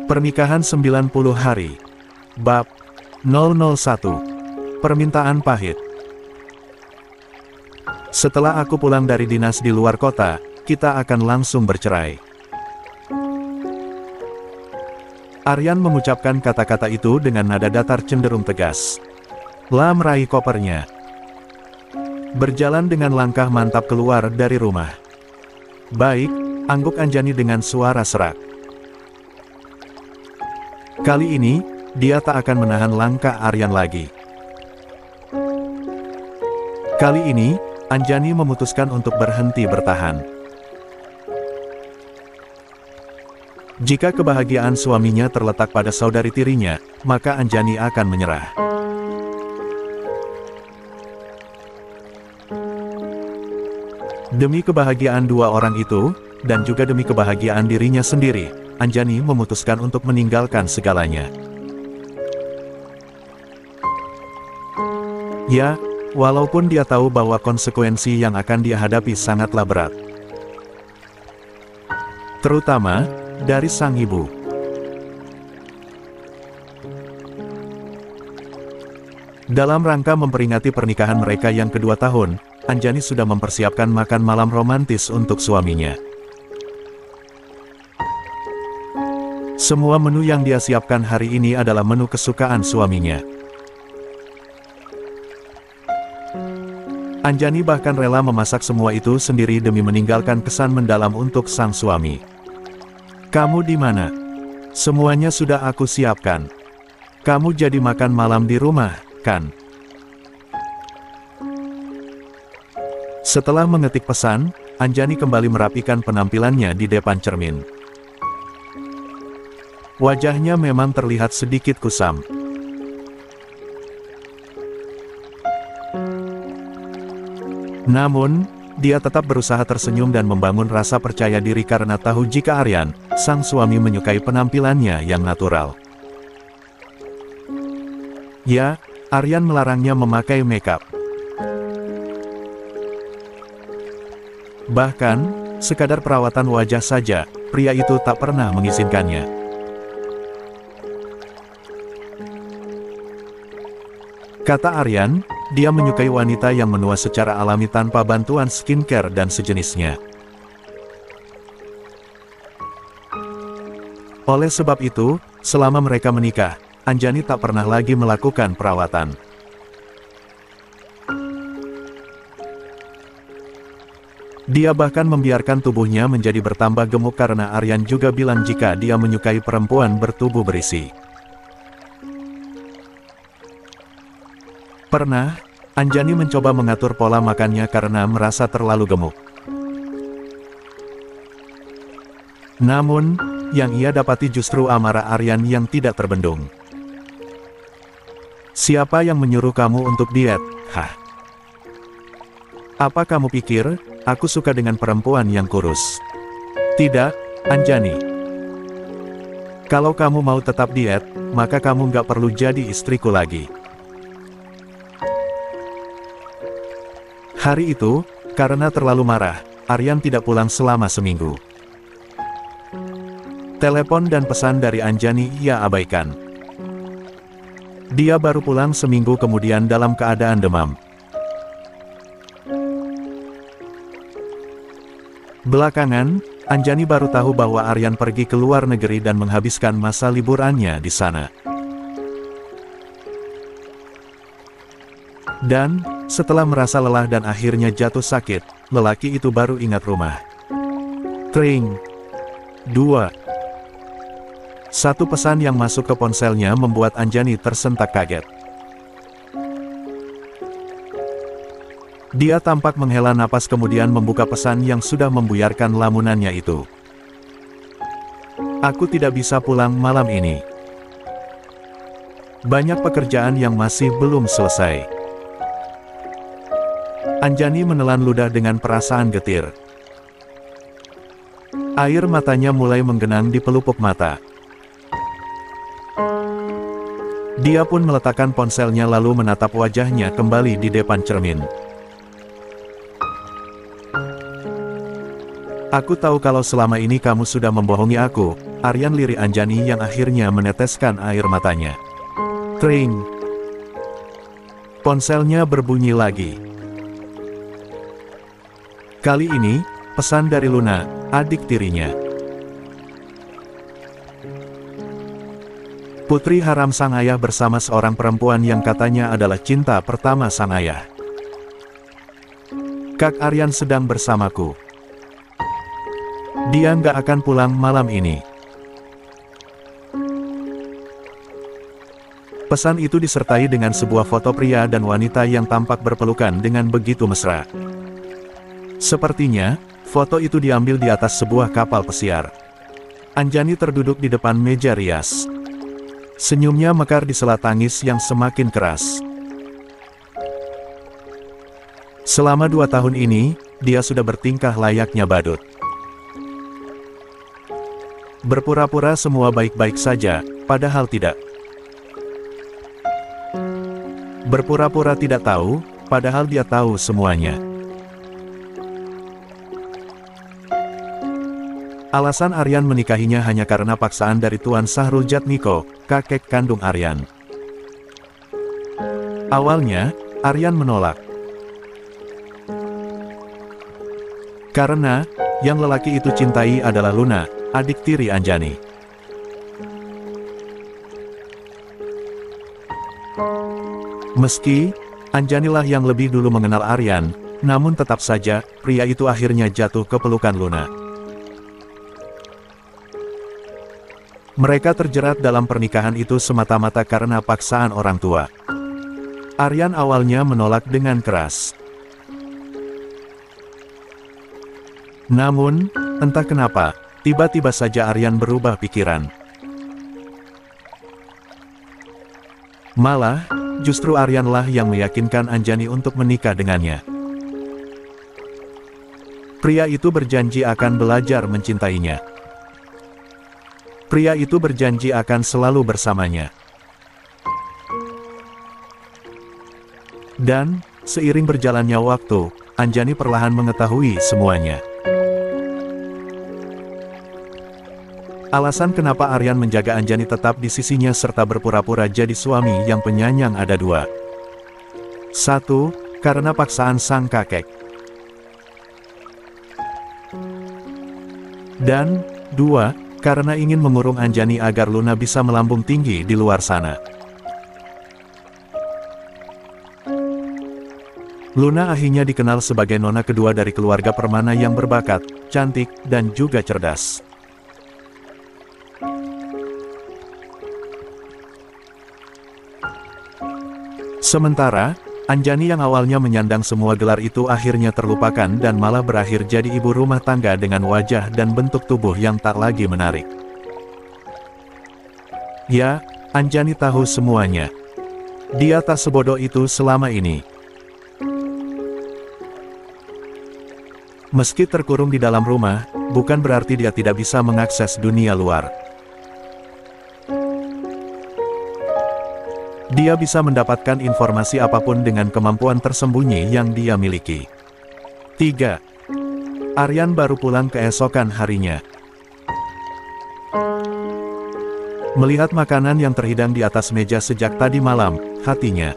Pernikahan 90 hari. Bab 001. Permintaan pahit. Setelah aku pulang dari dinas di luar kota, kita akan langsung bercerai. Aryan mengucapkan kata-kata itu dengan nada datar cenderung tegas. La meraih kopernya. Berjalan dengan langkah mantap keluar dari rumah. Baik, angguk Anjani dengan suara serak. Kali ini, dia tak akan menahan langkah Aryan lagi. Kali ini, Anjani memutuskan untuk berhenti bertahan. Jika kebahagiaan suaminya terletak pada saudari tirinya, maka Anjani akan menyerah. Demi kebahagiaan dua orang itu, dan juga demi kebahagiaan dirinya sendiri, Anjani memutuskan untuk meninggalkan segalanya. Ya, walaupun dia tahu bahwa konsekuensi yang akan dia hadapi sangatlah berat. Terutama, dari sang ibu. Dalam rangka memperingati pernikahan mereka yang kedua tahun, Anjani sudah mempersiapkan makan malam romantis untuk suaminya. Semua menu yang dia siapkan hari ini adalah menu kesukaan suaminya. Anjani bahkan rela memasak semua itu sendiri demi meninggalkan kesan mendalam untuk sang suami. "Kamu di mana? Semuanya sudah aku siapkan. Kamu jadi makan malam di rumah, kan?" Setelah mengetik pesan, Anjani kembali merapikan penampilannya di depan cermin. Wajahnya memang terlihat sedikit kusam. Namun, dia tetap berusaha tersenyum dan membangun rasa percaya diri karena tahu jika Aryan, sang suami menyukai penampilannya yang natural. Ya, Aryan melarangnya memakai makeup. Bahkan, sekadar perawatan wajah saja, pria itu tak pernah mengizinkannya. Kata Aryan, dia menyukai wanita yang menua secara alami tanpa bantuan skincare dan sejenisnya. Oleh sebab itu, selama mereka menikah, Anjani tak pernah lagi melakukan perawatan. Dia bahkan membiarkan tubuhnya menjadi bertambah gemuk karena Aryan juga bilang jika dia menyukai perempuan bertubuh berisi. Pernah, Anjani mencoba mengatur pola makannya karena merasa terlalu gemuk. Namun, yang ia dapati justru amarah Aryan yang tidak terbendung. "Siapa yang menyuruh kamu untuk diet, hah? Apa kamu pikir, aku suka dengan perempuan yang kurus? Tidak, Anjani. Kalau kamu mau tetap diet, maka kamu nggak perlu jadi istriku lagi." Hari itu, karena terlalu marah, Aryan tidak pulang selama seminggu. Telepon dan pesan dari Anjani ia abaikan. Dia baru pulang seminggu kemudian dalam keadaan demam. Belakangan, Anjani baru tahu bahwa Aryan pergi ke luar negeri dan menghabiskan masa liburannya di sana. Dan, setelah merasa lelah dan akhirnya jatuh sakit, lelaki itu baru ingat rumah. Tring. 2. Satu pesan yang masuk ke ponselnya membuat Anjani tersentak kaget. Dia tampak menghela napas kemudian membuka pesan yang sudah membuyarkan lamunannya itu. "Aku tidak bisa pulang malam ini. Banyak pekerjaan yang masih belum selesai." Anjani menelan ludah dengan perasaan getir. Air matanya mulai menggenang di pelupuk mata. Dia pun meletakkan ponselnya lalu menatap wajahnya kembali di depan cermin. "Aku tahu kalau selama ini kamu sudah membohongi aku, Aryan lirik Anjani yang akhirnya meneteskan air matanya. Tring. Ponselnya berbunyi lagi. Kali ini, pesan dari Luna, adik tirinya. Putri haram sang ayah bersama seorang perempuan yang katanya adalah cinta pertama sang ayah. Kak Aryan sedang bersamaku. Dia nggak akan pulang malam ini. Pesan itu disertai dengan sebuah foto pria dan wanita yang tampak berpelukan dengan begitu mesra. Sepertinya, foto itu diambil di atas sebuah kapal pesiar. Anjani terduduk di depan meja rias. Senyumnya mekar di sela tangis yang semakin keras. Selama 2 tahun ini, dia sudah bertingkah layaknya badut. Berpura-pura semua baik-baik saja, padahal tidak. Berpura-pura tidak tahu, padahal dia tahu semuanya. Alasan Aryan menikahinya hanya karena paksaan dari Tuan Sahrul Jatmiko, kakek kandung Aryan. Awalnya, Aryan menolak. Karena, yang lelaki itu cintai adalah Luna, adik tiri Anjani. Meski, Anjanilah yang lebih dulu mengenal Aryan, namun tetap saja, pria itu akhirnya jatuh ke pelukan Luna. Mereka terjerat dalam pernikahan itu semata-mata karena paksaan orang tua. Aryan awalnya menolak dengan keras. Namun, entah kenapa, tiba-tiba saja Aryan berubah pikiran. Malah, justru Aryanlah yang meyakinkan Anjani untuk menikah dengannya. Pria itu berjanji akan belajar mencintainya. Pria itu berjanji akan selalu bersamanya. Dan, seiring berjalannya waktu, Anjani perlahan mengetahui semuanya. Alasan kenapa Aryan menjaga Anjani tetap di sisinya serta berpura-pura jadi suami yang penyayang ada 2. 1. Karena paksaan sang kakek. Dan, 2. Karena ingin mengurung Anjani agar Luna bisa melambung tinggi di luar sana. Luna akhirnya dikenal sebagai nona kedua dari keluarga permana yang berbakat, cantik, dan juga cerdas. Sementara, Anjani yang awalnya menyandang semua gelar itu akhirnya terlupakan dan malah berakhir jadi ibu rumah tangga dengan wajah dan bentuk tubuh yang tak lagi menarik. Ya, Anjani tahu semuanya. Dia tak sebodoh itu selama ini. Meski terkurung di dalam rumah, bukan berarti dia tidak bisa mengakses dunia luar. Dia bisa mendapatkan informasi apapun dengan kemampuan tersembunyi yang dia miliki. 3. Aryan baru pulang keesokan harinya. Melihat makanan yang terhidang di atas meja sejak tadi malam, hatinya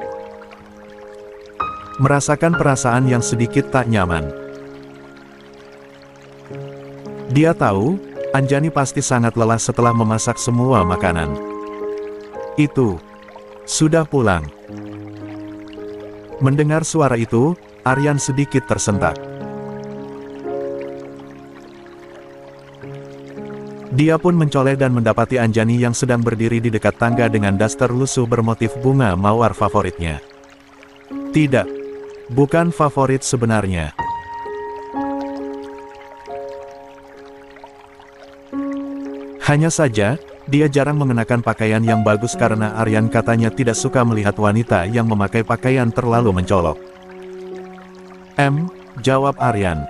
merasakan perasaan yang sedikit tak nyaman. Dia tahu, Anjani pasti sangat lelah setelah memasak semua makanan. Itu sudah pulang. Mendengar suara itu, Aryan sedikit tersentak. Dia pun mencoleh dan mendapati Anjani yang sedang berdiri di dekat tangga dengan daster lusuh bermotif bunga mawar favoritnya. Tidak, bukan favorit sebenarnya. Hanya saja, dia jarang mengenakan pakaian yang bagus karena Aryan katanya tidak suka melihat wanita yang memakai pakaian terlalu mencolok. Jawab Aryan.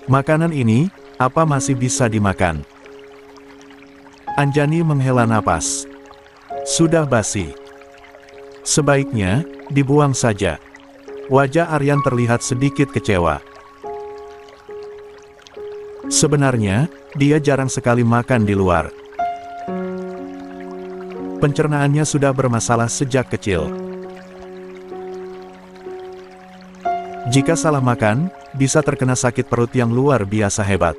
Makanan ini, apa masih bisa dimakan? Anjani menghela napas. Sudah basi. Sebaiknya, dibuang saja. Wajah Aryan terlihat sedikit kecewa. Sebenarnya, dia jarang sekali makan di luar. Pencernaannya sudah bermasalah sejak kecil. Jika salah makan, bisa terkena sakit perut yang luar biasa hebat.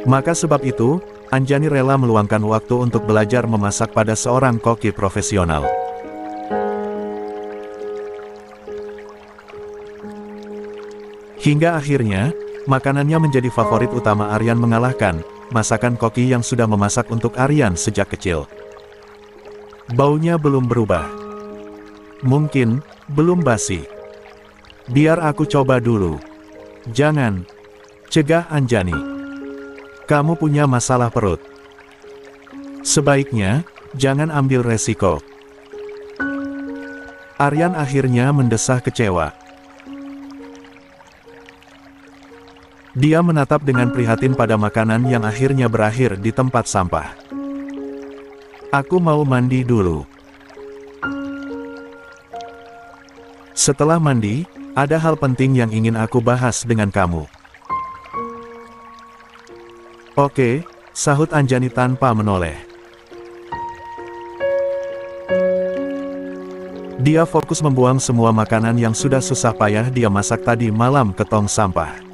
Maka sebab itu, Anjani rela meluangkan waktu untuk belajar memasak pada seorang koki profesional. Hingga akhirnya, makanannya menjadi favorit utama Aryan mengalahkan masakan koki yang sudah memasak untuk Aryan sejak kecil. Baunya belum berubah. Mungkin, belum basi. Biar aku coba dulu. Jangan, cegah Anjani. Kamu punya masalah perut. Sebaiknya, jangan ambil resiko. Aryan akhirnya mendesah kecewa. Dia menatap dengan prihatin pada makanan yang akhirnya berakhir di tempat sampah. Aku mau mandi dulu. Setelah mandi, ada hal penting yang ingin aku bahas dengan kamu. Oke, sahut Anjani tanpa menoleh. Dia fokus membuang semua makanan yang sudah susah payah dia masak tadi malam ke tong sampah.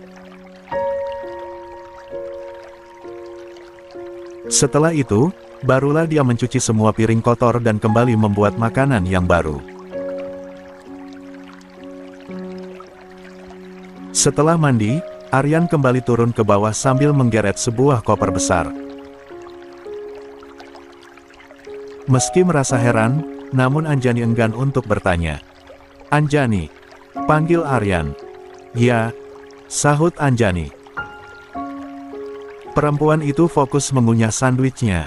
Setelah itu, barulah dia mencuci semua piring kotor dan kembali membuat makanan yang baru. Setelah mandi, Aryan kembali turun ke bawah sambil menggeret sebuah koper besar. Meski merasa heran, namun Anjani enggan untuk bertanya. Anjani, panggil Aryan. Ya, sahut Anjani. Perempuan itu fokus mengunyah sandwichnya.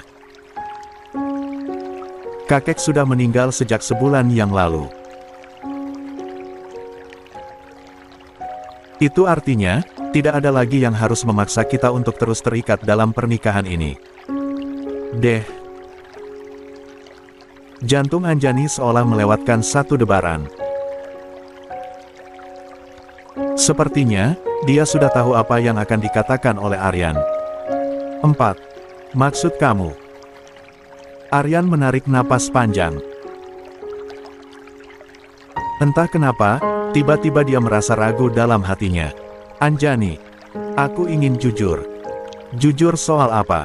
Kakek sudah meninggal sejak sebulan yang lalu. Itu artinya, tidak ada lagi yang harus memaksa kita untuk terus terikat dalam pernikahan ini. Jantung Anjani seolah melewatkan satu debaran. Sepertinya, dia sudah tahu apa yang akan dikatakan oleh Aryan. 4. Maksud kamu? Aryan menarik napas panjang. Entah kenapa, tiba-tiba dia merasa ragu dalam hatinya. Anjani, aku ingin jujur. Jujur soal apa?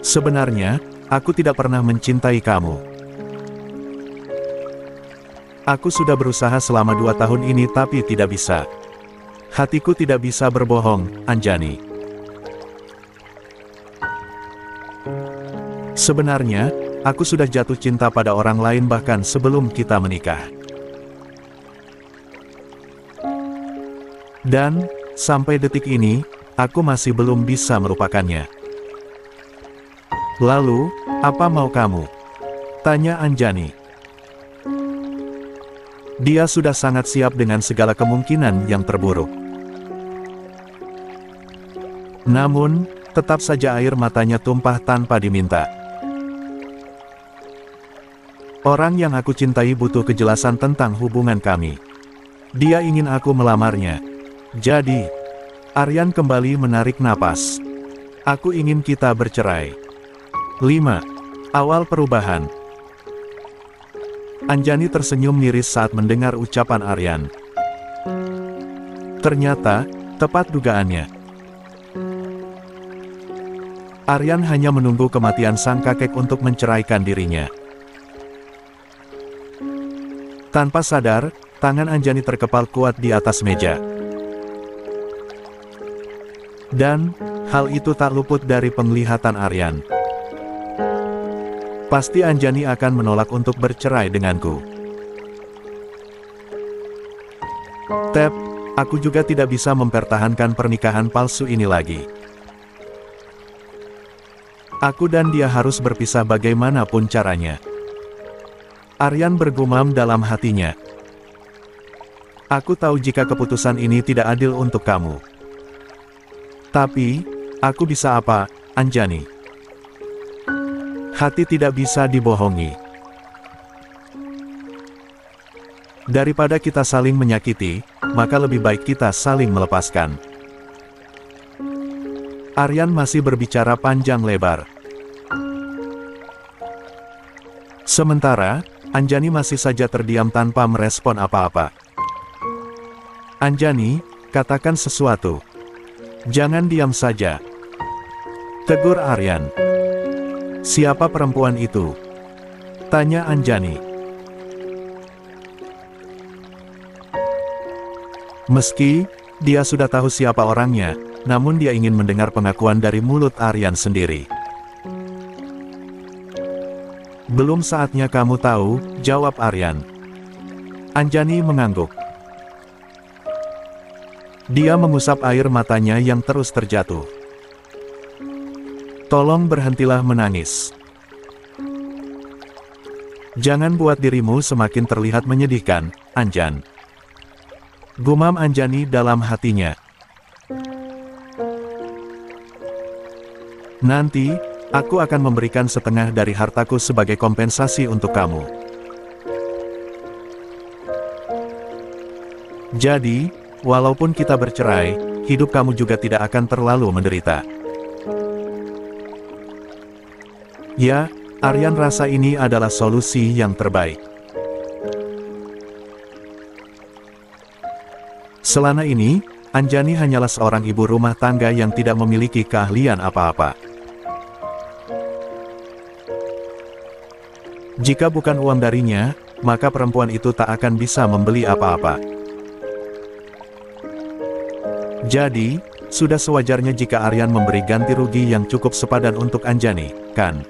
Sebenarnya, aku tidak pernah mencintai kamu. Aku sudah berusaha selama 2 tahun ini tapi tidak bisa. Hatiku tidak bisa berbohong, Anjani. Sebenarnya, aku sudah jatuh cinta pada orang lain bahkan sebelum kita menikah. Dan, sampai detik ini, aku masih belum bisa melupakannya. Lalu, apa mau kamu? Tanya Anjani. Dia sudah sangat siap dengan segala kemungkinan yang terburuk. Namun, tetap saja air matanya tumpah tanpa diminta. Orang yang aku cintai butuh kejelasan tentang hubungan kami. Dia ingin aku melamarnya. Jadi, Aryan kembali menarik napas. Aku ingin kita bercerai. 5. Awal perubahan. Anjani tersenyum miris saat mendengar ucapan Aryan. Ternyata, tepat dugaannya. Aryan hanya menunggu kematian sang kakek untuk menceraikan dirinya. Tanpa sadar, tangan Anjani terkepal kuat di atas meja. Dan, hal itu tak luput dari penglihatan Aryan. Pasti Anjani akan menolak untuk bercerai denganku. Tep, aku juga tidak bisa mempertahankan pernikahan palsu ini lagi. Aku dan dia harus berpisah bagaimanapun caranya. Aryan bergumam dalam hatinya. Aku tahu jika keputusan ini tidak adil untuk kamu. Tapi, aku bisa apa, Anjani? Hati tidak bisa dibohongi. Daripada kita saling menyakiti, maka lebih baik kita saling melepaskan. Aryan masih berbicara panjang lebar. Sementara, Anjani masih saja terdiam tanpa merespon apa-apa. Anjani, katakan sesuatu. Jangan diam saja. Tegur Aryan. Siapa perempuan itu? Tanya Anjani. Meski dia sudah tahu siapa orangnya, namun dia ingin mendengar pengakuan dari mulut Aryan sendiri. Belum saatnya kamu tahu, jawab Aryan. Anjani mengangguk. Dia mengusap air matanya yang terus terjatuh. Tolong berhentilah menangis. Jangan buat dirimu semakin terlihat menyedihkan, Anjan. Gumam Anjani dalam hatinya. Nanti, aku akan memberikan setengah dari hartaku sebagai kompensasi untuk kamu. Jadi, walaupun kita bercerai, hidup kamu juga tidak akan terlalu menderita. Ya, Aryan rasa ini adalah solusi yang terbaik. Selama ini, Anjani hanyalah seorang ibu rumah tangga yang tidak memiliki keahlian apa-apa. Jika bukan uang darinya, maka perempuan itu tak akan bisa membeli apa-apa. Jadi, sudah sewajarnya jika Aryan memberi ganti rugi yang cukup sepadan untuk Anjani, kan?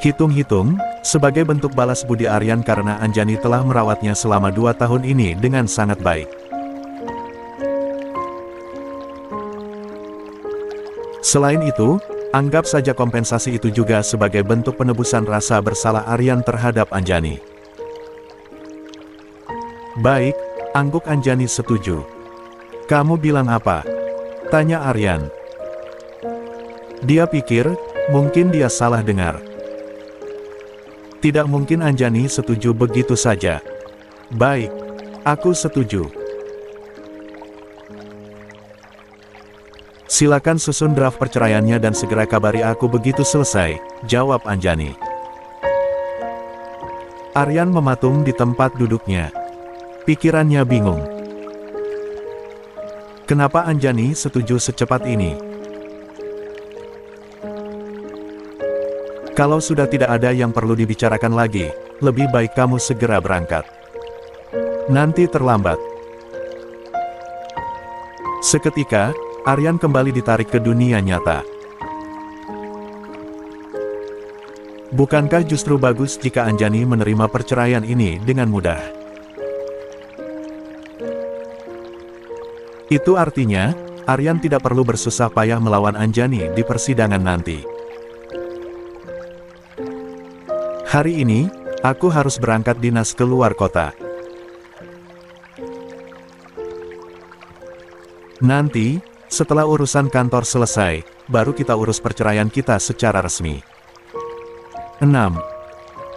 Hitung-hitung, sebagai bentuk balas budi Aryan karena Anjani telah merawatnya selama 2 tahun ini dengan sangat baik. Selain itu, anggap saja kompensasi itu juga sebagai bentuk penebusan rasa bersalah Aryan terhadap Anjani. Baik, angguk Anjani setuju. Kamu bilang apa? Tanya Aryan. Dia pikir, mungkin dia salah dengar. Tidak mungkin Anjani setuju begitu saja. Baik, aku setuju. Silakan susun draft perceraiannya dan segera kabari aku begitu selesai, jawab Anjani. Aryan mematung di tempat duduknya. Pikirannya bingung. Kenapa Anjani setuju secepat ini? Kalau sudah tidak ada yang perlu dibicarakan lagi, lebih baik kamu segera berangkat. Nanti terlambat. Seketika, Aryan kembali ditarik ke dunia nyata. Bukankah justru bagus jika Anjani menerima perceraian ini dengan mudah? Itu artinya, Aryan tidak perlu bersusah payah melawan Anjani di persidangan nanti. Hari ini, aku harus berangkat dinas ke luar kota. Nanti, setelah urusan kantor selesai, baru kita urus perceraian kita secara resmi. 6.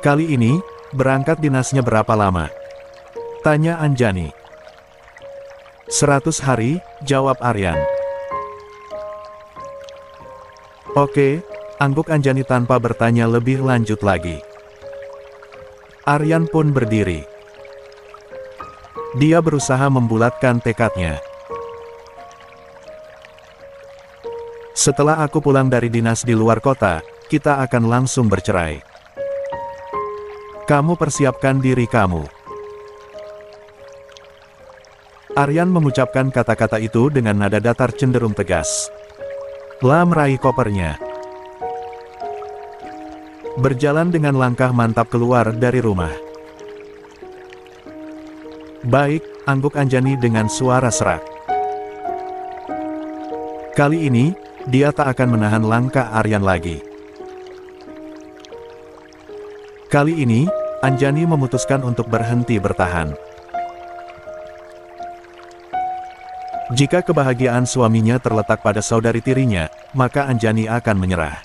Kali ini, berangkat dinasnya berapa lama? Tanya Anjani. 100 hari, jawab Aryan. Oke, angguk Anjani tanpa bertanya lebih lanjut lagi. Aryan pun berdiri. Dia berusaha membulatkan tekadnya. Setelah aku pulang dari dinas di luar kota, kita akan langsung bercerai. Kamu persiapkan diri kamu. Aryan mengucapkan kata-kata itu dengan nada datar cenderung tegas. La meraih kopernya. Berjalan dengan langkah mantap keluar dari rumah. Baik, angguk Anjani dengan suara serak. Kali ini, dia tak akan menahan langkah Aryan lagi. Kali ini, Anjani memutuskan untuk berhenti bertahan. Jika kebahagiaan suaminya terletak pada saudari tirinya, maka Anjani akan menyerah.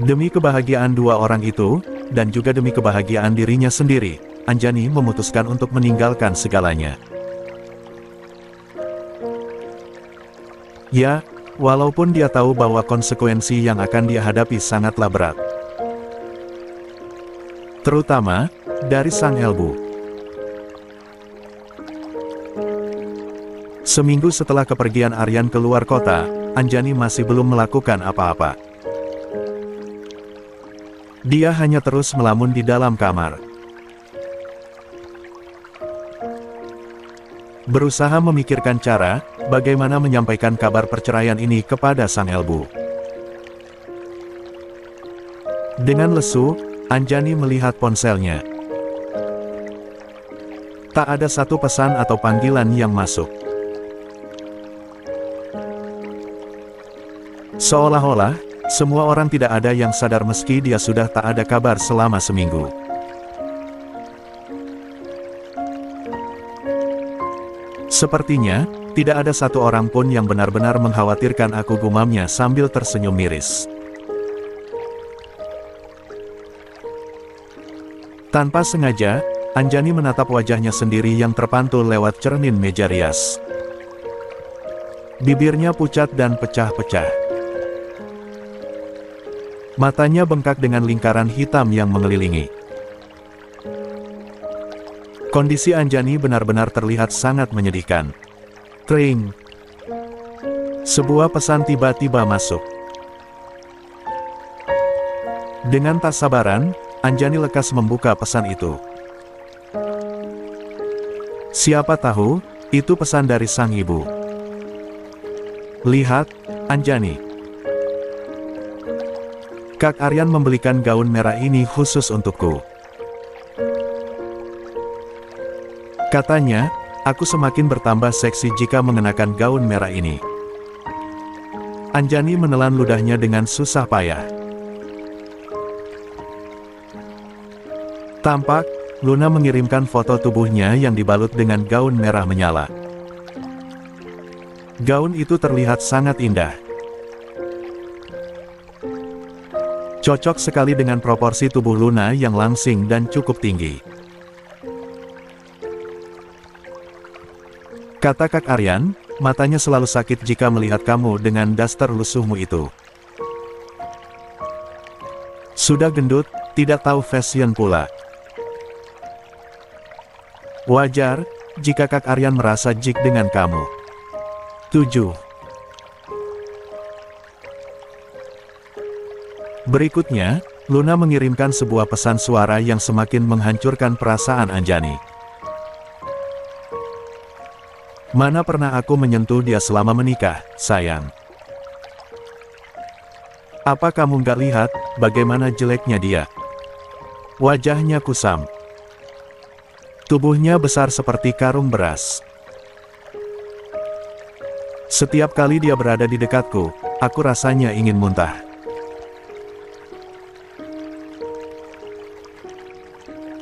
Demi kebahagiaan dua orang itu, dan juga demi kebahagiaan dirinya sendiri, Anjani memutuskan untuk meninggalkan segalanya. Ya, walaupun dia tahu bahwa konsekuensi yang akan dia hadapi sangatlah berat. Terutama, dari Sang Helbu. Seminggu setelah kepergian Aryan keluar kota, Anjani masih belum melakukan apa-apa. Dia hanya terus melamun di dalam kamar. Berusaha memikirkan cara, bagaimana menyampaikan kabar perceraian ini kepada Sang Helbu. Dengan lesu, Anjani melihat ponselnya. Tak ada satu pesan atau panggilan yang masuk. Seolah-olah, semua orang tidak ada yang sadar meski dia sudah tak ada kabar selama seminggu. Sepertinya, tidak ada satu orang pun yang benar-benar mengkhawatirkan aku, gumamnya sambil tersenyum miris. Tanpa sengaja, Anjani menatap wajahnya sendiri yang terpantul lewat cermin meja rias. Bibirnya pucat dan pecah-pecah. Matanya bengkak dengan lingkaran hitam yang mengelilingi. Kondisi Anjani benar-benar terlihat sangat menyedihkan. Tring. Sebuah pesan tiba-tiba masuk. Dengan tak sabaran, Anjani lekas membuka pesan itu. Siapa tahu, itu pesan dari sang ibu. Lihat, Anjani. Kak Aryan membelikan gaun merah ini khusus untukku. Katanya, aku semakin bertambah seksi jika mengenakan gaun merah ini. Anjani menelan ludahnya dengan susah payah. Tampak, Luna mengirimkan foto tubuhnya yang dibalut dengan gaun merah menyala. Gaun itu terlihat sangat indah. Cocok sekali dengan proporsi tubuh Luna yang langsing dan cukup tinggi. Kata Kak Aryan, matanya selalu sakit jika melihat kamu dengan daster lusuhmu itu. Sudah gendut, tidak tahu fashion pula. Wajar, jika Kak Aryan merasa jik dengan kamu. 7. Berikutnya, Luna mengirimkan sebuah pesan suara yang semakin menghancurkan perasaan Anjani. Mana pernah aku menyentuh dia selama menikah, sayang. Apa kamu nggak lihat, bagaimana jeleknya dia? Wajahnya kusam. Tubuhnya besar seperti karung beras. Setiap kali dia berada di dekatku, aku rasanya ingin muntah.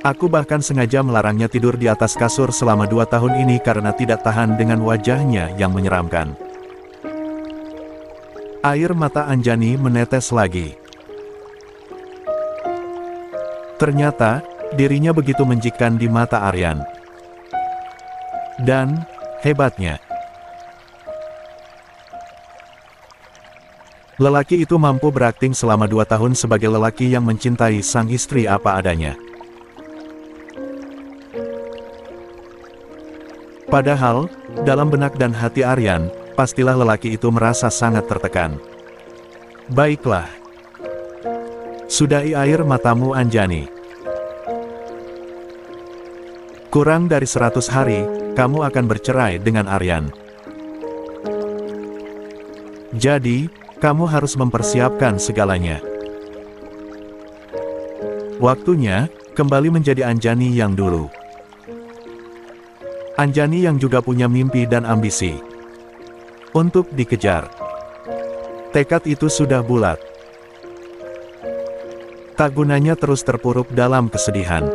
Aku bahkan sengaja melarangnya tidur di atas kasur selama 2 tahun ini karena tidak tahan dengan wajahnya yang menyeramkan. Air mata Anjani menetes lagi. Ternyata, dirinya begitu menjijikkan di mata Aryan. Dan, hebatnya, lelaki itu mampu berakting selama 2 tahun sebagai lelaki yang mencintai sang istri apa adanya. Padahal, dalam benak dan hati Aryan, pastilah lelaki itu merasa sangat tertekan. Baiklah. Sudahi air matamu, Anjani. Kurang dari 100 hari, kamu akan bercerai dengan Aryan. Jadi, kamu harus mempersiapkan segalanya. Waktunya, kembali menjadi Anjani yang dulu. Anjani yang juga punya mimpi dan ambisi untuk dikejar. Tekad itu sudah bulat. Tak gunanya terus terpuruk dalam kesedihan.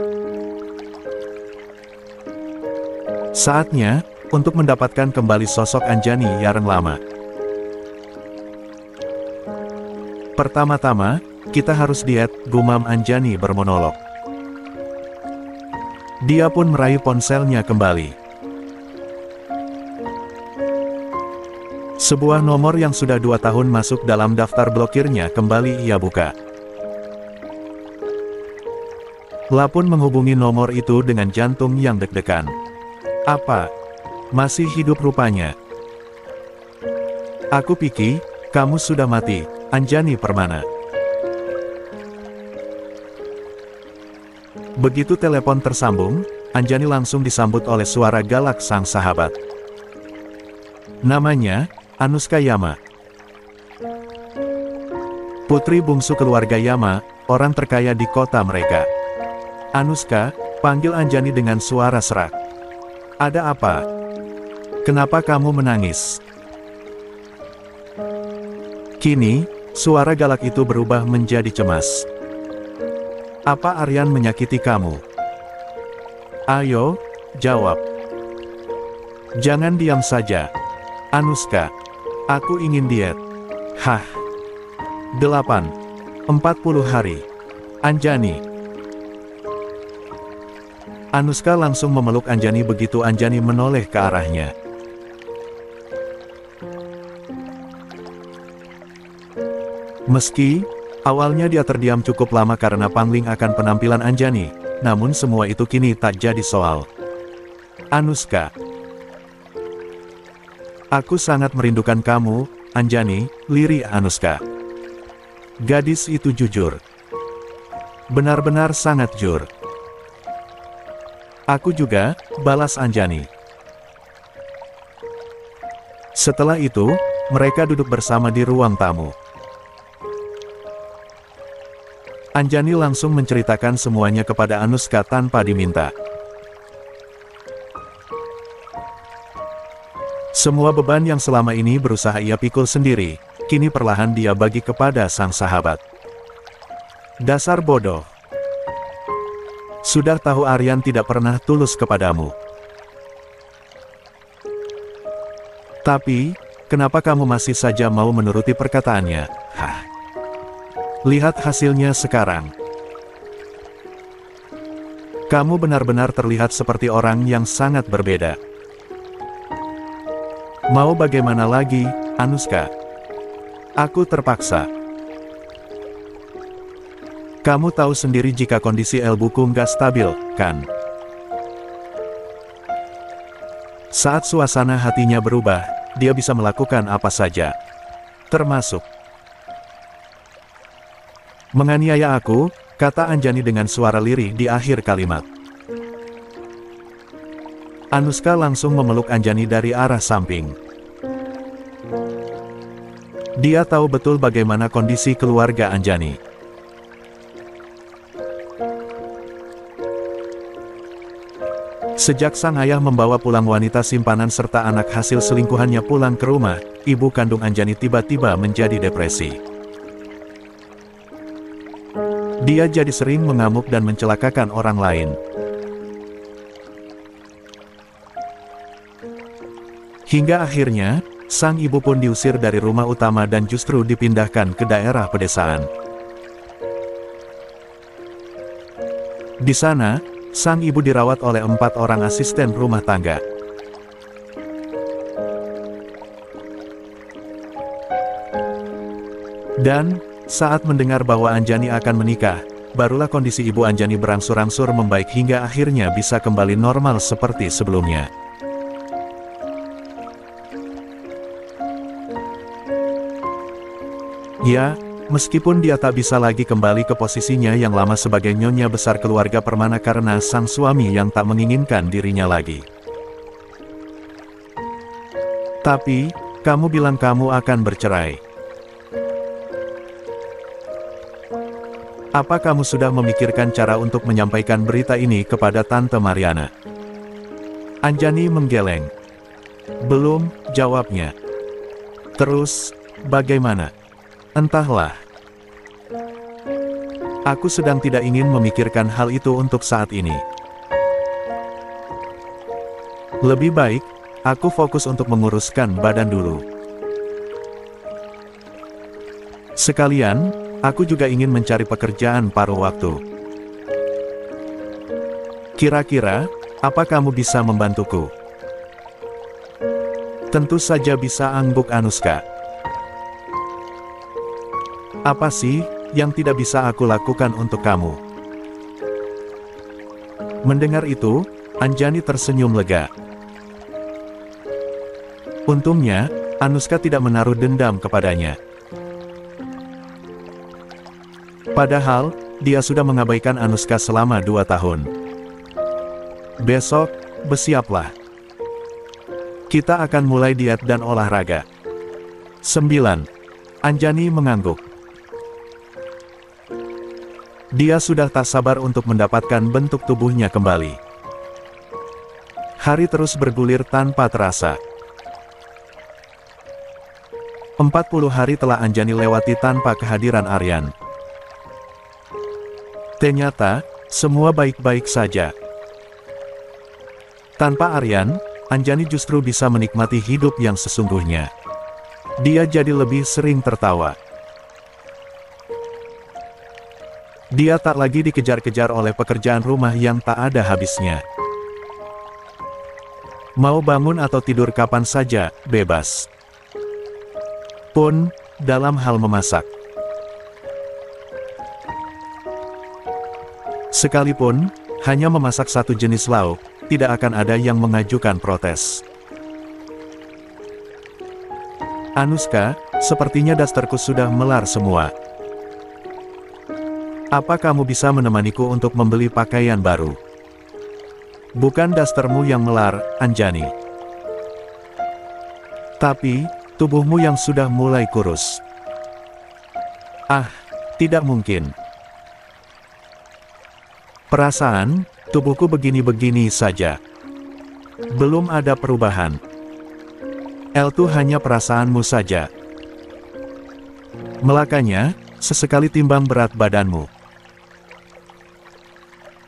Saatnya untuk mendapatkan kembali sosok Anjani yang lama. Pertama-tama, Kita harus diet, gumam Anjani bermonolog. Dia pun meraih ponselnya kembali. Sebuah nomor yang sudah 2 tahun masuk dalam daftar blokirnya kembali ia buka. La pun menghubungi nomor itu dengan jantung yang deg-degan. Apa? Masih hidup rupanya. Aku pikir, kamu sudah mati, Anjani Permana. Begitu telepon tersambung, Anjani langsung disambut oleh suara galak sang sahabat. Namanya, Anuska Yama. Putri bungsu keluarga Yama, orang terkaya di kota mereka. Anuska, panggil Anjani dengan suara serak. Ada apa? Kenapa kamu menangis? Kini, suara galak itu berubah menjadi cemas. Apa Aryan menyakiti kamu? Ayo, jawab. Jangan diam saja. Anuska, aku ingin diet. Hah? 40 hari. Anjani. Anuska langsung memeluk Anjani begitu Anjani menoleh ke arahnya. Meski awalnya dia terdiam cukup lama karena pangling akan penampilan Anjani, namun semua itu kini tak jadi soal. Anuska. Aku sangat merindukan kamu, Anjani, lirih Anuska. Gadis itu jujur. Benar-benar sangat jujur. Aku juga, balas Anjani. Setelah itu, mereka duduk bersama di ruang tamu. Anjani langsung menceritakan semuanya kepada Anuska tanpa diminta. Semua beban yang selama ini berusaha ia pikul sendiri, kini perlahan dia bagi kepada sang sahabat. Dasar bodoh. Sudah tahu Aryan tidak pernah tulus kepadamu. Tapi, kenapa kamu masih saja mau menuruti perkataannya? Hah? Lihat hasilnya sekarang. Kamu benar-benar terlihat seperti orang yang sangat berbeda. Mau bagaimana lagi, Anuska? Aku terpaksa. Kamu tahu sendiri jika kondisi El Buku nggak stabil, kan? Saat suasana hatinya berubah, dia bisa melakukan apa saja. Termasuk menganiaya aku, kata Anjani dengan suara lirih di akhir kalimat. Anuska langsung memeluk Anjani dari arah samping. Dia tahu betul bagaimana kondisi keluarga Anjani. Sejak sang ayah membawa pulang wanita simpanan serta anak hasil selingkuhannya pulang ke rumah, ibu kandung Anjani tiba-tiba menjadi depresi. Dia jadi sering mengamuk dan mencelakakan orang lain. Hingga akhirnya, sang ibu pun diusir dari rumah utama dan justru dipindahkan ke daerah pedesaan. Di sana, sang ibu dirawat oleh 4 orang asisten rumah tangga. Dan, saat mendengar bahwa Anjani akan menikah, barulah kondisi ibu Anjani berangsur-angsur membaik hingga akhirnya bisa kembali normal seperti sebelumnya. Ya, meskipun dia tak bisa lagi kembali ke posisinya yang lama sebagai nyonya besar keluarga Permana karena sang suami yang tak menginginkan dirinya lagi. Tapi, kamu bilang kamu akan bercerai. Apa kamu sudah memikirkan cara untuk menyampaikan berita ini kepada Tante Mariana? Anjani menggeleng. Belum, jawabnya. Terus, bagaimana? Entahlah. Aku sedang tidak ingin memikirkan hal itu untuk saat ini. Lebih baik, aku fokus untuk menguruskan badan dulu. Sekalian, Aku juga ingin mencari pekerjaan paruh waktu. Kira-kira, apa kamu bisa membantuku? Tentu saja bisa, angguk Anushka. Apa sih yang tidak bisa aku lakukan untuk kamu? Mendengar itu, Anjani tersenyum lega. Untungnya, Anushka tidak menaruh dendam kepadanya. Padahal, dia sudah mengabaikan Anushka selama 2 tahun. Besok, bersiaplah. Kita akan mulai diet dan olahraga. 9. Anjani mengangguk. Dia sudah tak sabar untuk mendapatkan bentuk tubuhnya kembali. Hari terus bergulir tanpa terasa. 40 hari telah Anjani lewati tanpa kehadiran Aryan. Ternyata, semua baik-baik saja. Tanpa Aryan, Anjani justru bisa menikmati hidup yang sesungguhnya. Dia jadi lebih sering tertawa. Dia tak lagi dikejar-kejar oleh pekerjaan rumah yang tak ada habisnya. Mau bangun atau tidur kapan saja, bebas. Pun, dalam hal memasak. Sekalipun, hanya memasak satu jenis lauk, tidak akan ada yang mengajukan protes. Anushka, sepertinya dasterku sudah melar semua. Apa kamu bisa menemaniku untuk membeli pakaian baru? Bukan dastermu yang melar, Anjani. Tapi, tubuhmu yang sudah mulai kurus. Ah, tidak mungkin. Perasaan, tubuhku begini-begini saja. Belum ada perubahan. Itu hanya perasaanmu saja. Makanya, sesekali timbang berat badanmu.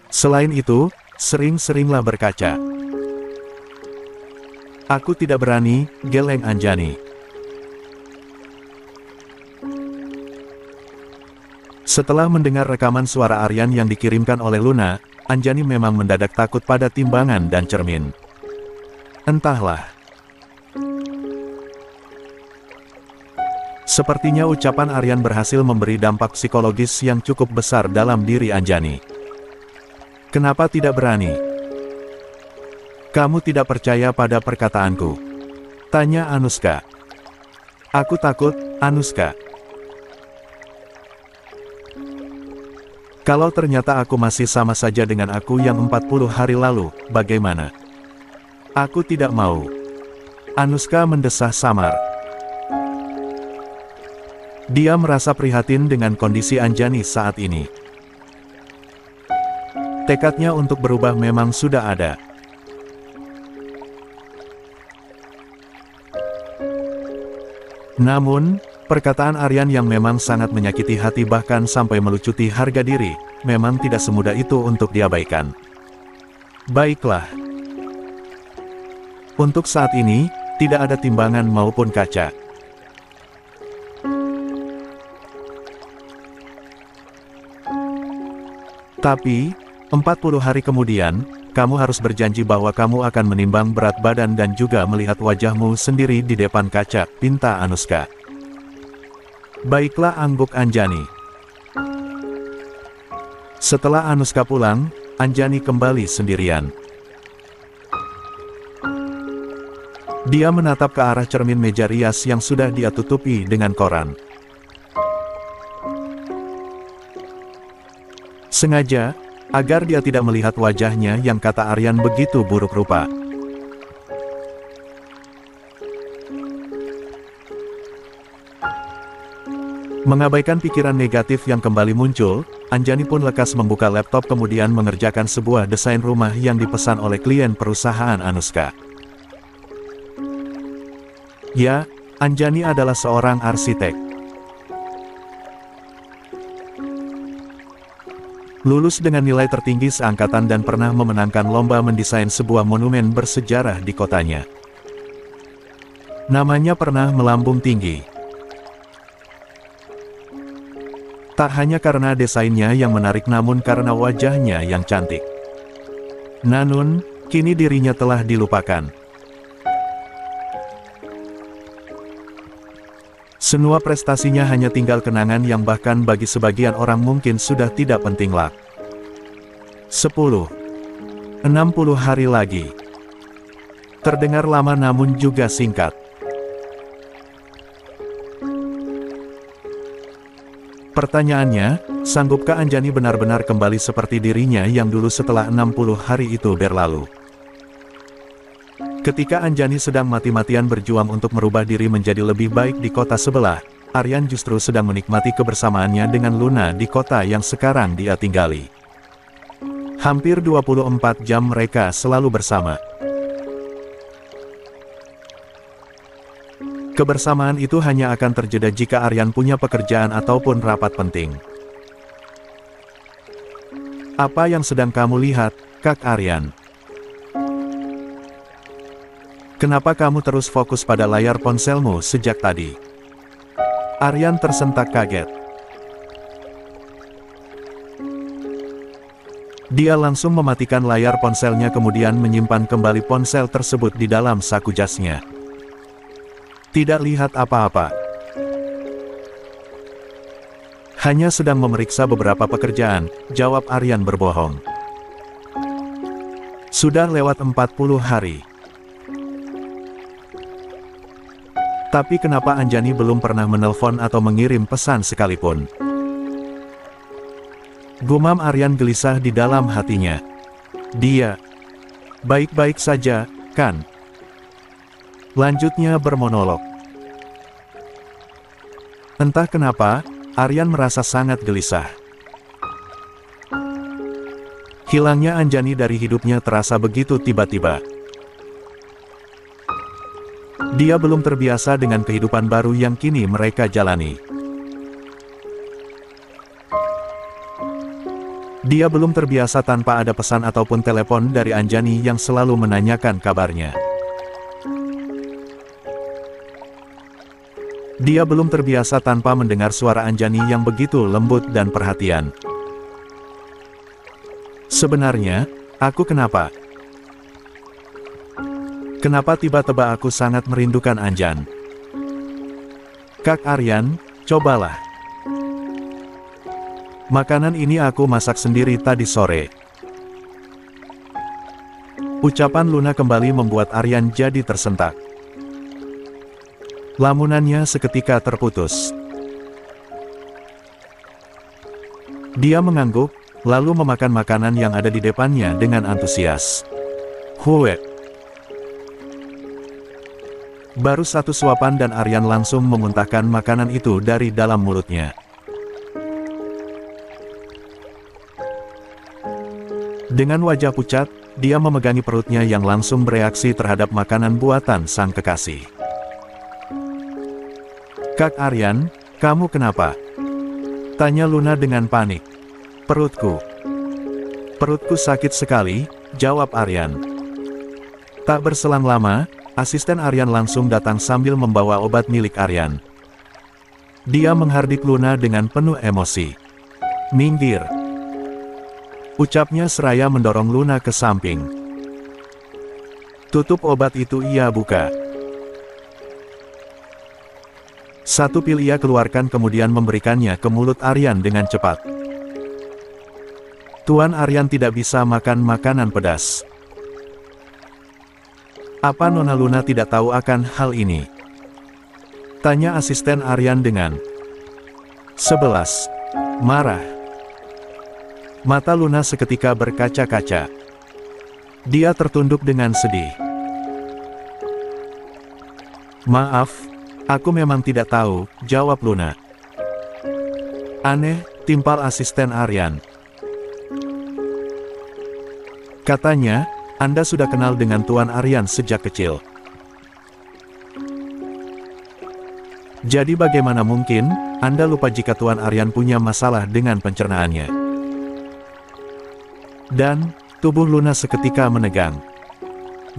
Selain itu, sering-seringlah berkaca. Aku tidak berani, geleng Anjani. Setelah mendengar rekaman suara Aryan yang dikirimkan oleh Luna, Anjani memang mendadak takut pada timbangan dan cermin. Entahlah. Sepertinya ucapan Aryan berhasil memberi dampak psikologis yang cukup besar dalam diri Anjani. Kenapa tidak berani? Kamu tidak percaya pada perkataanku? Tanya Anushka. Aku takut, Anushka. Kalau ternyata aku masih sama saja dengan aku yang 40 hari lalu, bagaimana? Aku tidak mau. Anushka mendesah samar. Dia merasa prihatin dengan kondisi Anjani saat ini. Tekadnya untuk berubah memang sudah ada. Namun, perkataan Aryan yang memang sangat menyakiti hati bahkan sampai melucuti harga diri, memang tidak semudah itu untuk diabaikan. Baiklah. Untuk saat ini, tidak ada timbangan maupun kaca. Tapi, 40 hari kemudian, kamu harus berjanji bahwa kamu akan menimbang berat badan dan juga melihat wajahmu sendiri di depan kaca, pinta Anushka. Baiklah, angguk Anjani. Setelah Anushka pulang, Anjani kembali sendirian. Dia menatap ke arah cermin meja rias yang sudah dia tutupi dengan koran. Sengaja, agar dia tidak melihat wajahnya yang kata Aryan begitu buruk rupa. Mengabaikan pikiran negatif yang kembali muncul, Anjani pun lekas membuka laptop kemudian mengerjakan sebuah desain rumah yang dipesan oleh klien perusahaan Anushka. Ya, Anjani adalah seorang arsitek. Lulus dengan nilai tertinggi seangkatan dan pernah memenangkan lomba mendesain sebuah monumen bersejarah di kotanya. Namanya pernah melambung tinggi. Tak hanya karena desainnya yang menarik namun karena wajahnya yang cantik. Namun, kini dirinya telah dilupakan. Semua prestasinya hanya tinggal kenangan yang bahkan bagi sebagian orang mungkin sudah tidak penting lagi. 60 hari lagi. Terdengar lama namun juga singkat. Pertanyaannya, sanggupkah Anjani benar-benar kembali seperti dirinya yang dulu setelah 60 hari itu berlalu? Ketika Anjani sedang mati-matian berjuang untuk merubah diri menjadi lebih baik di kota sebelah, Aryan justru sedang menikmati kebersamaannya dengan Luna di kota yang sekarang dia tinggali. Hampir 24 jam mereka selalu bersama. Kebersamaan itu hanya akan terjeda jika Aryan punya pekerjaan ataupun rapat penting. Apa yang sedang kamu lihat, Kak Aryan? Kenapa kamu terus fokus pada layar ponselmu sejak tadi? Aryan tersentak kaget. Dia langsung mematikan layar ponselnya kemudian menyimpan kembali ponsel tersebut di dalam saku jasnya. Tidak lihat apa-apa. Hanya sedang memeriksa beberapa pekerjaan, jawab Aryan berbohong. Sudah lewat 40 hari. Tapi kenapa Anjani belum pernah menelpon atau mengirim pesan sekalipun? Gumam Aryan gelisah di dalam hatinya. Dia baik-baik saja, kan? Lanjutnya bermonolog. Entah kenapa, Aryan merasa sangat gelisah. Hilangnya Anjani dari hidupnya terasa begitu tiba-tiba. Dia belum terbiasa dengan kehidupan baru yang kini mereka jalani. Dia belum terbiasa tanpa ada pesan ataupun telepon dari Anjani yang selalu menanyakan kabarnya. Dia belum terbiasa tanpa mendengar suara Anjani yang begitu lembut dan perhatian. Sebenarnya, aku kenapa? Kenapa tiba-tiba aku sangat merindukan Anjan? Kak Aryan, cobalah. Makanan ini aku masak sendiri tadi sore. Ucapan Luna kembali membuat Aryan jadi tersentak. Lamunannya seketika terputus. Dia mengangguk, lalu memakan makanan yang ada di depannya dengan antusias. Hue. Baru satu suapan dan Aryan langsung memuntahkan makanan itu dari dalam mulutnya. Dengan wajah pucat, dia memegangi perutnya yang langsung bereaksi terhadap makanan buatan sang kekasih. Kak Aryan, kamu kenapa? Tanya Luna dengan panik. Perutku. Perutku sakit sekali, jawab Aryan. Tak berselang lama, asisten Aryan langsung datang sambil membawa obat milik Aryan. Dia menghardik Luna dengan penuh emosi. Minggir. Ucapnya seraya mendorong Luna ke samping. Tutup obat itu ia buka. Satu pil ia keluarkan kemudian memberikannya ke mulut Aryan dengan cepat. Tuan Aryan tidak bisa makan makanan pedas. Apa Nona Luna tidak tahu akan hal ini? Tanya asisten Aryan dengan 11. Marah. Mata Luna seketika berkaca-kaca. Dia tertunduk dengan sedih. Maaf, aku memang tidak tahu, jawab Luna. Aneh, timpal asisten Aryan. Katanya, Anda sudah kenal dengan Tuan Aryan sejak kecil. Jadi bagaimana mungkin, Anda lupa jika Tuan Aryan punya masalah dengan pencernaannya? Dan, tubuh Luna seketika menegang.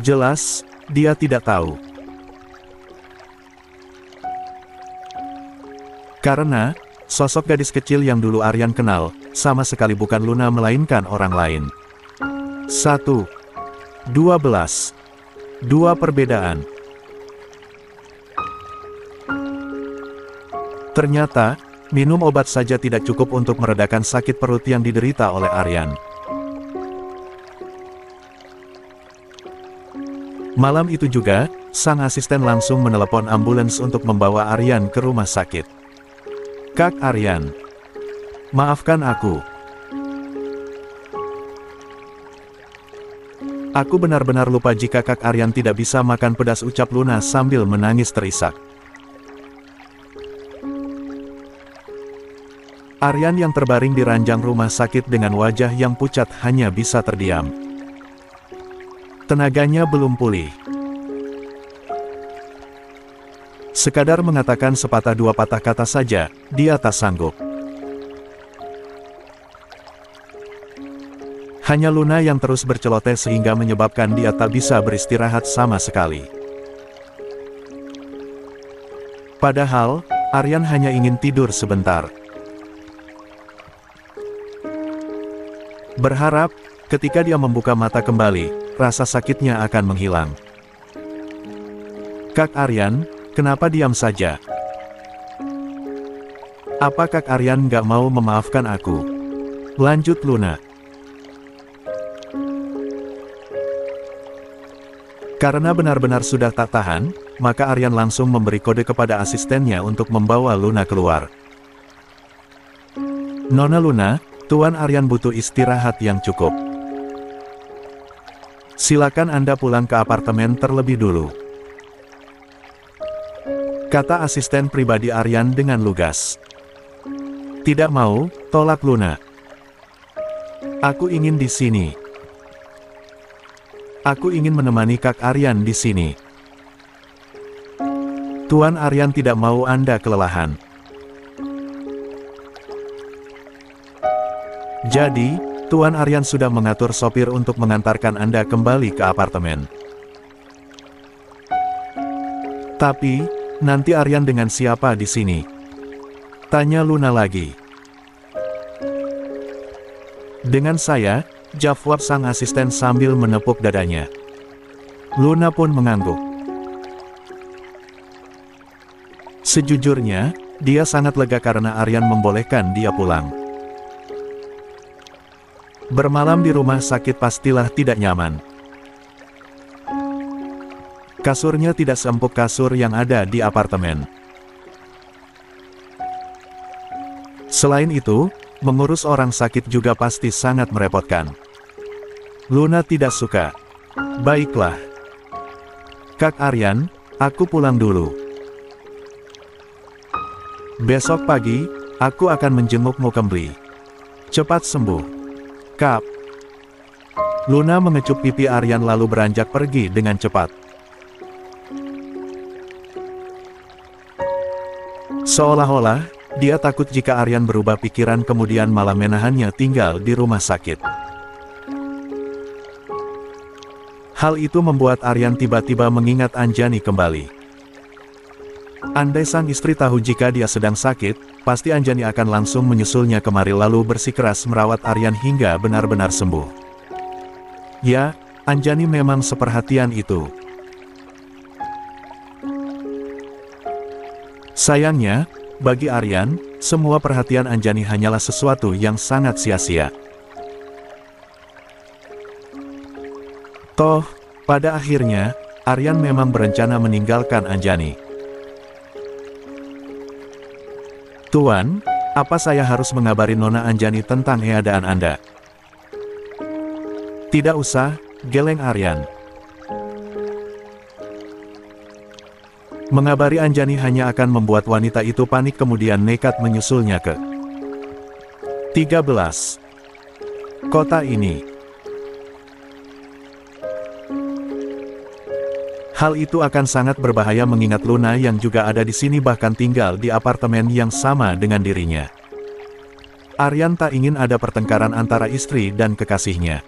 Jelas, dia tidak tahu. Karena, Sosok gadis kecil yang dulu Aryan kenal, sama sekali bukan Luna melainkan orang lain. 1. 12. Dua perbedaan. Ternyata, minum obat saja tidak cukup untuk meredakan sakit perut yang diderita oleh Aryan. Malam itu juga, sang asisten langsung menelepon ambulans untuk membawa Aryan ke rumah sakit. "Kak Aryan, maafkan aku. Aku benar-benar lupa jika Kak Aryan tidak bisa makan pedas," ucap Luna sambil menangis terisak. Aryan yang terbaring di ranjang rumah sakit dengan wajah yang pucat hanya bisa terdiam. Tenaganya belum pulih. Sekadar mengatakan sepatah dua patah kata saja, dia tak sanggup. Hanya Luna yang terus berceloteh sehingga menyebabkan dia tak bisa beristirahat sama sekali. Padahal, Aryan hanya ingin tidur sebentar. Berharap, ketika dia membuka mata kembali, rasa sakitnya akan menghilang. "Kak Aryan, kenapa diam saja? Apa Kak Aryan gak mau memaafkan aku?" lanjut Luna. Karena benar-benar sudah tak tahan, maka Aryan langsung memberi kode kepada asistennya untuk membawa Luna keluar. "Nona Luna, Tuan Aryan butuh istirahat yang cukup. Silakan Anda pulang ke apartemen terlebih dulu," kata asisten pribadi Aryan dengan lugas. "Tidak mau," tolak Luna. "Aku ingin di sini. Aku ingin menemani Kak Aryan di sini. Tuan Aryan tidak mau Anda kelelahan." "Jadi, Tuan Aryan sudah mengatur sopir untuk mengantarkan Anda kembali ke apartemen. Tapi, nanti Aryan dengan siapa di sini?" tanya Luna lagi. "Dengan saya," jawab sang asisten sambil menepuk dadanya. Luna pun mengangguk. Sejujurnya, dia sangat lega karena Aryan membolehkan dia pulang. Bermalam di rumah sakit pastilah tidak nyaman. Kasurnya tidak seempuk kasur yang ada di apartemen. Selain itu, mengurus orang sakit juga pasti sangat merepotkan. Luna tidak suka. "Baiklah. Kak Aryan, aku pulang dulu. Besok pagi, aku akan menjengukmu kembali. Cepat sembuh, Kak." Luna mengecup pipi Aryan lalu beranjak pergi dengan cepat. Seolah-olah, dia takut jika Aryan berubah pikiran kemudian malah menahannya tinggal di rumah sakit. Hal itu membuat Aryan tiba-tiba mengingat Anjani kembali. Andai sang istri tahu jika dia sedang sakit, pasti Anjani akan langsung menyusulnya kemari lalu bersikeras merawat Aryan hingga benar-benar sembuh. Ya, Anjani memang seperhatian itu. Sayangnya, bagi Aryan, semua perhatian Anjani hanyalah sesuatu yang sangat sia-sia. Toh, pada akhirnya, Aryan memang berencana meninggalkan Anjani. "Tuan, apa saya harus mengabari Nona Anjani tentang keadaan Anda?" "Tidak usah," geleng Aryan. Mengabari Anjani hanya akan membuat wanita itu panik kemudian nekat menyusulnya ke 13. Kota ini. Hal itu akan sangat berbahaya mengingat Luna yang juga ada di sini bahkan tinggal di apartemen yang sama dengan dirinya. Aryan tak ingin ada pertengkaran antara istri dan kekasihnya.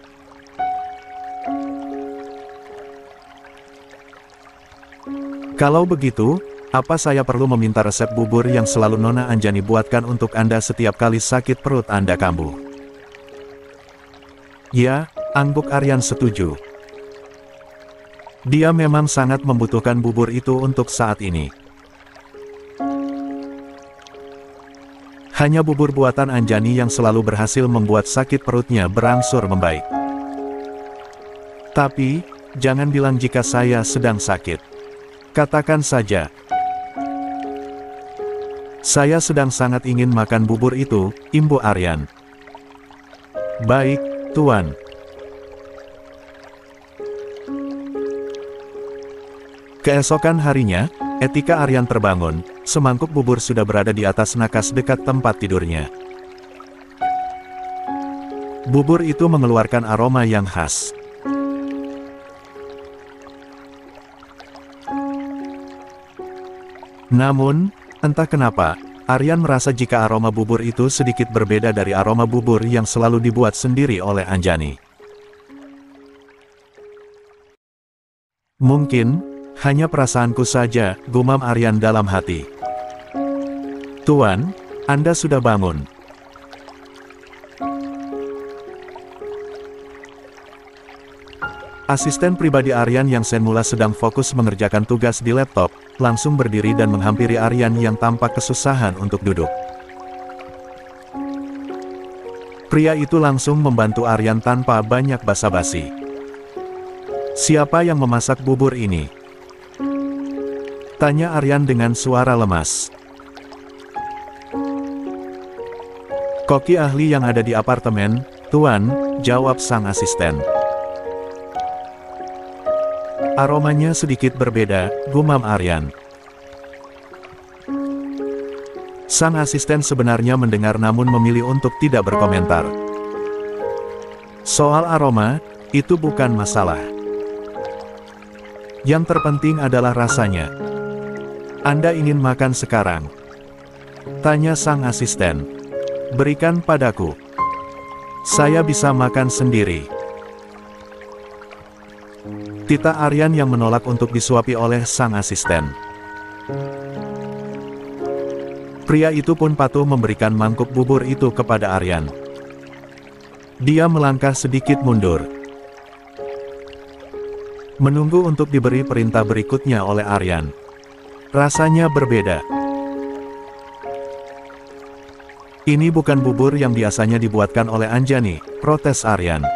Kalau begitu, Apa saya perlu meminta resep bubur yang selalu Nona Anjani buatkan untuk Anda setiap kali sakit perut Anda kambuh? Ya, angguk Aryan setuju. Dia memang sangat membutuhkan bubur itu untuk saat ini. Hanya bubur buatan Anjani yang selalu berhasil membuat sakit perutnya berangsur membaik. Tapi, jangan bilang jika saya sedang sakit. Katakan saja, saya sedang sangat ingin makan bubur itu, imbu Aryan. Baik, Tuan. Keesokan harinya, ketika Aryan terbangun, semangkuk bubur sudah berada di atas nakas dekat tempat tidurnya. Bubur itu mengeluarkan aroma yang khas. Namun, entah kenapa, Aryan merasa jika aroma bubur itu sedikit berbeda dari aroma bubur yang selalu dibuat sendiri oleh Anjani. Mungkin hanya perasaanku saja, gumam Aryan dalam hati. Tuan, Anda sudah bangun. Asisten pribadi Aryan yang semula sedang fokus mengerjakan tugas di laptop, langsung berdiri dan menghampiri Aryan yang tampak kesusahan untuk duduk. Pria itu langsung membantu Aryan tanpa banyak basa-basi. Siapa yang memasak bubur ini? Tanya Aryan dengan suara lemas. Koki ahli yang ada di apartemen, Tuan, jawab sang asisten. Aromanya sedikit berbeda, gumam Aryan. Sang asisten sebenarnya mendengar namun memilih untuk tidak berkomentar. Soal aroma, itu bukan masalah. Yang terpenting adalah rasanya. Anda ingin makan sekarang? Tanya sang asisten. Berikan padaku. Saya bisa makan sendiri. Tita Aryan yang menolak untuk disuapi oleh sang asisten. Pria itu pun patuh memberikan mangkuk bubur itu kepada Aryan. Dia melangkah sedikit mundur. Menunggu untuk diberi perintah berikutnya oleh Aryan. Rasanya berbeda. Ini bukan bubur yang biasanya dibuatkan oleh Anjani, protes Aryan.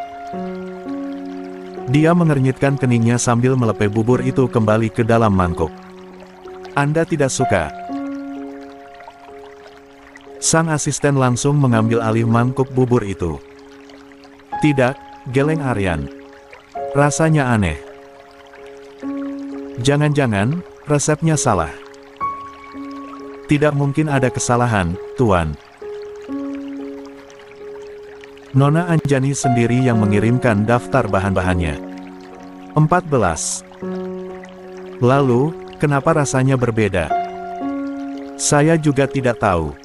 Dia mengernyitkan keningnya sambil melepe bubur itu kembali ke dalam mangkuk. Anda tidak suka? Sang asisten langsung mengambil alih mangkuk bubur itu. Tidak, geleng Aryan. Rasanya aneh. Jangan-jangan resepnya salah. Tidak mungkin ada kesalahan, Tuan. Nona Anjani sendiri yang mengirimkan daftar bahan-bahannya. 14. Lalu, kenapa rasanya berbeda? Saya juga tidak tahu.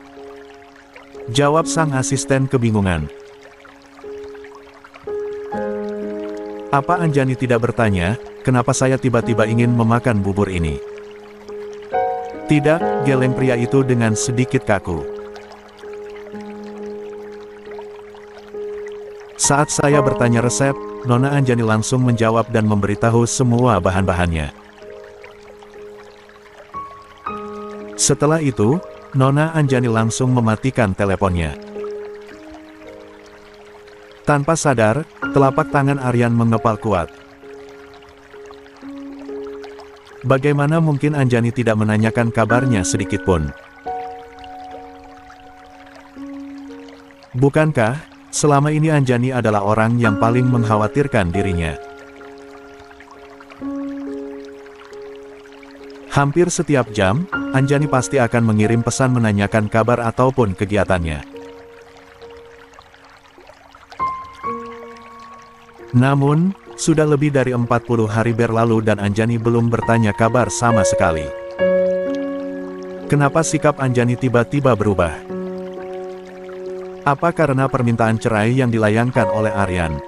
Jawab sang asisten kebingungan. Apa Anjani tidak bertanya, kenapa saya tiba-tiba ingin memakan bubur ini? Tidak, geleng pria itu dengan sedikit kaku. Saat saya bertanya resep, Nona Anjani langsung menjawab dan memberitahu semua bahan-bahannya. Setelah itu, Nona Anjani langsung mematikan teleponnya. Tanpa sadar, telapak tangan Aryan mengepal kuat. Bagaimana mungkin Anjani tidak menanyakan kabarnya sedikitpun? Bukankah, selama ini Anjani adalah orang yang paling mengkhawatirkan dirinya? Hampir setiap jam, Anjani pasti akan mengirim pesan menanyakan kabar ataupun kegiatannya. Namun, sudah lebih dari 40 hari berlalu dan Anjani belum bertanya kabar sama sekali. Kenapa sikap Anjani tiba-tiba berubah? Apa karena permintaan cerai yang dilayangkan oleh Aryan?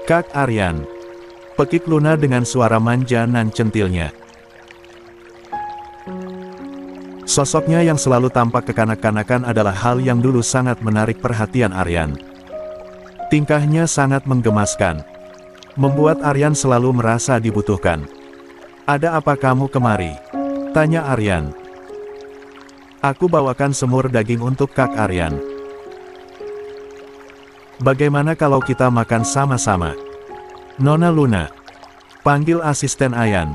Kak Aryan, pekik Luna dengan suara manja nan centilnya. Sosoknya yang selalu tampak kekanak-kanakan adalah hal yang dulu sangat menarik perhatian Aryan. Tingkahnya sangat menggemaskan, membuat Aryan selalu merasa dibutuhkan. "Ada apa kamu kemari?" tanya Aryan. "Aku bawakan semur daging untuk Kak Aryan. Bagaimana kalau kita makan sama-sama?" "Nona Luna," panggil asisten Aryan.